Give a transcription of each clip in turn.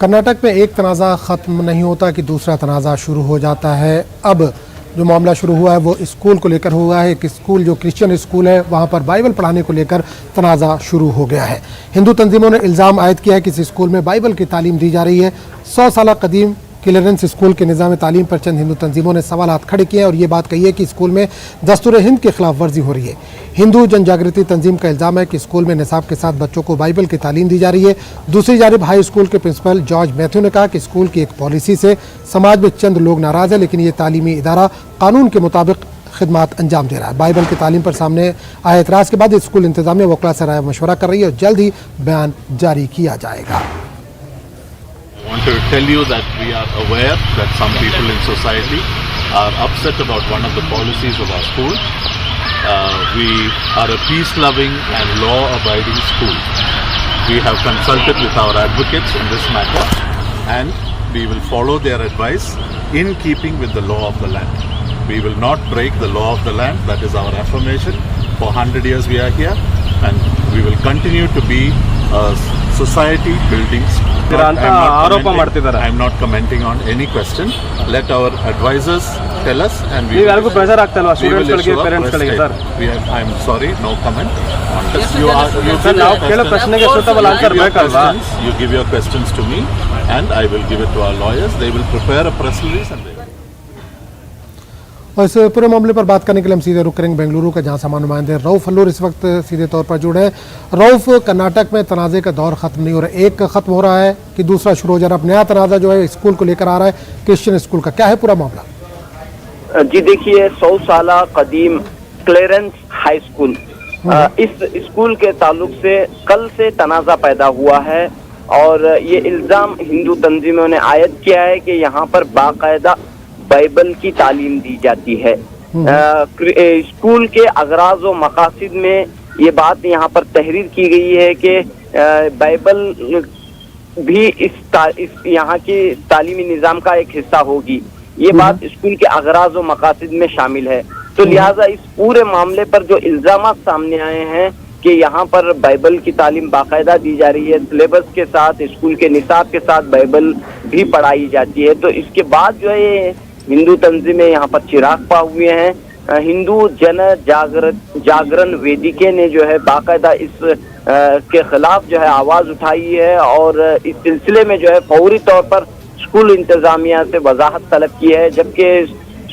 कर्नाटक में एक तनाज़ा ख़त्म नहीं होता कि दूसरा तनाज़ा शुरू हो जाता है। अब जो मामला शुरू हुआ है वो स्कूल को लेकर हुआ है। एक स्कूल जो क्रिश्चियन स्कूल है वहाँ पर बाइबल पढ़ाने को लेकर तनाज़ा शुरू हो गया है। हिंदू तंजीमों ने इल्ज़ाम आयद किया है कि इस स्कूल में बाइबल की तालीम दी जा रही है। 100 साल कदीम क्लियरेंस स्कूल के निज़ाम तालीम पर चंद हिंदू तंजीमों ने सवालात खड़े किए हैं और ये बात कही है कि स्कूल में दस्तूर हिंद के खिलाफ वर्जी हो रही है। हिंदू जन जागृति तंजीम का इल्ज़ाम है कि स्कूल में निसाब के साथ बच्चों को बाइबल की तालीम दी जा रही है। दूसरी जानिब हाई स्कूल के प्रिंसिपल जॉर्ज मैथ्यू ने कहा कि स्कूल की एक पॉलिसी से समाज में चंद लोग नाराज़ है, लेकिन ये तालीमी इदारा कानून के मुताबिक खिदमात अंजाम दे रहा है। बाइबल की तालीम पर सामने आए एतराज़ के बाद स्कूल इंतजामिया वकला से राय मशवरा कर रही है और जल्द ही बयान जारी किया जाएगा। I want to tell you that we are aware that some people in society are upset about one of the policies of our school. We are a peace-loving and law-abiding school. We have consulted with our advocates in this matter and we will follow their advice in keeping with the law of the land. We will not break the law of the land. That is our affirmation. For 100 years we are here and we will continue to be a society building school. I am not commenting on any question. Let our advisors tell us and we will issue a press statement. I am sorry, no comment on this. You give your questions to me and I will give it to our lawyers. They will prepare a press release and they will. और इस पूरे मामले पर बात करने के लिए हम सीधे रुक करेंगे बेंगलुरु का, जहां से नुमाइंदे रऊफ हल्लूर इस वक्त सीधे तौर पर जुड़े हैं। रऊफ, कर्नाटक में तनाज़े का दौर ख़त्म नहीं हो रहा है, एक ख़त्म हो रहा है कि दूसरा शुरू हो जा रहा है। अब नया तनाज़ा जो है स्कूल को लेकर आ रहा है, क्रिश्चियन स्कूल का, क्या है पूरा मामला? जी देखिए, 100 साल कदीम क्लियरेंस हाई स्कूल, इस स्कूल के ताल्लुक से कल से तनाज़ा पैदा हुआ है और ये इल्ज़ाम हिंदू तंजीमों ने आयद किया है कि यहाँ पर बाकायदा बाइबल की तालीम दी जाती है। स्कूल के अगराज व मकासिद में ये बात यहाँ पर तहरीर की गई है कि बाइबल भी इस यहाँ की तालीमी निज़ाम का एक हिस्सा होगी। ये बात स्कूल के अगराज व मकासिद में शामिल है। तो लिहाजा इस पूरे मामले पर जो इल्ज़ामात सामने आए हैं कि यहाँ पर बाइबल की तालीम बाकायदा दी जा रही है, सिलेबस के साथ, स्कूल के निसाब के साथ बाइबल भी पढ़ाई जाती है, तो इसके बाद जो है हिंदू तंजीमें यहाँ पर चिराग पा हुए हैं। हिंदू जन जागरण वेदिके ने जो है बाकायदा इस के खिलाफ जो है आवाज़ उठाई है और इस सिलसिले में जो है फौरी तौर पर स्कूल इंतजामिया से वजाहत तलब की है। जबकि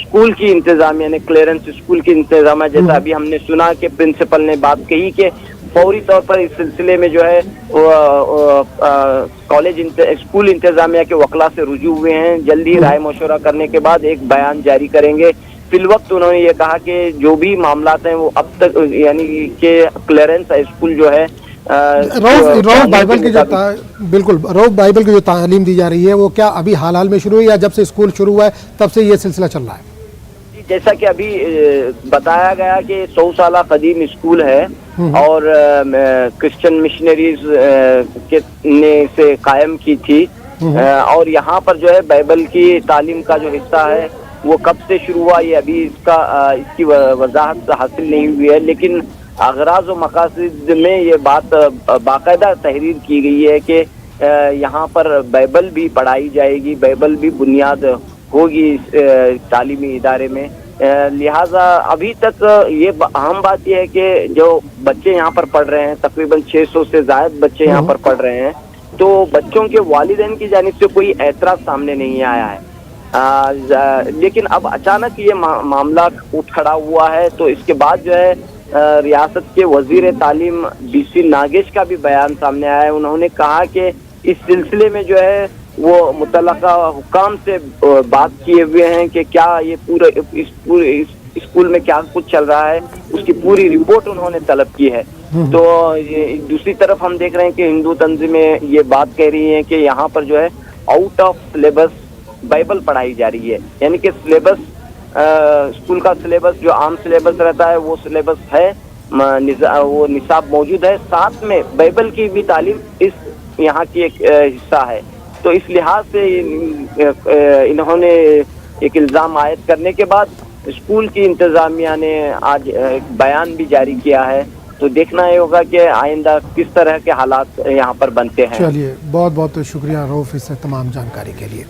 स्कूल की इंतजामिया ने, क्लियरेंस स्कूल की इंतजामिया, जैसा अभी हमने सुना कि प्रिंसिपल ने बात कही कि फौरी तौर पर इस सिलसिले में जो है स्कूल इंतजामिया के वकला से रुजू हुए हैं। जल्दी राय मशवरा करने के बाद एक बयान जारी करेंगे। फिल वक्त उन्होंने ये कहा कि जो भी मामलात हैं वो अब तक, यानी कि क्लियरेंस स्कूल जो है रऊफ बाइबल की बिल्कुल रऊफ बाइबल की जो तालीम दी जा रही है वो क्या अभी हाल में शुरू हुई या जब से स्कूल शुरू हुआ है तब से ये सिलसिला चल रहा है? जैसा कि अभी बताया गया कि 100 साल कदीम स्कूल है और क्रिश्चियन मिशनरीज के ने से कायम की थी और यहाँ पर जो है बाइबल की तालीम का जो हिस्सा है वो कब से शुरू हुआ ये अभी इसकी वजाहत हासिल नहीं हुई है। लेकिन अगराज व मकासद में ये बात बाकायदा तहरीर की गई है कि यहाँ पर बाइबल भी पढ़ाई जाएगी, बाइबल भी बुनियाद होगी तालीमी इदारे में। लिहाजा अभी तक ये अहम बात यह है कि जो बच्चे यहाँ पर पढ़ रहे हैं, तकरीबन 600 से ज़ायद बच्चे यहाँ पर पढ़ रहे हैं, तो बच्चों के वालिदैन की जानिब से कोई एतराज़ सामने नहीं आया है। लेकिन अब अचानक ये मामला उठ खड़ा हुआ है, तो इसके बाद जो है रियासत के वजीर तालीम BC नागेश का भी बयान सामने आया है। उन्होंने कहा कि इस सिलसिले में जो है वो मुतल्लका हुकाम से बात किए हुए हैं कि क्या ये पूरे स्कूल में क्या कुछ चल रहा है, उसकी पूरी रिपोर्ट उन्होंने तलब की है। तो दूसरी तरफ हम देख रहे हैं कि हिंदू तंजीमें ये बात कह रही हैं कि यहाँ पर जो है आउट ऑफ सिलेबस बाइबल पढ़ाई जा रही है, यानी कि सिलेबस स्कूल का सिलेबस जो आम सिलेबस रहता है वो सिलेबस है, वो निसाब मौजूद है, साथ में बाइबल की भी तालीम इस यहाँ की एक हिस्सा है। तो इस लिहाज से इन्होंने एक इल्ज़ाम आयद करने के बाद स्कूल की इंतज़ामिया ने आज एक बयान भी जारी किया है تو دیکھنا یہ ہوگا کہ آئندہ کس طرح کے حالات یہاں پر بنتے ہیں. چلیے بہت بہت شکریہ روف اس تمام جانکاری کے لیے.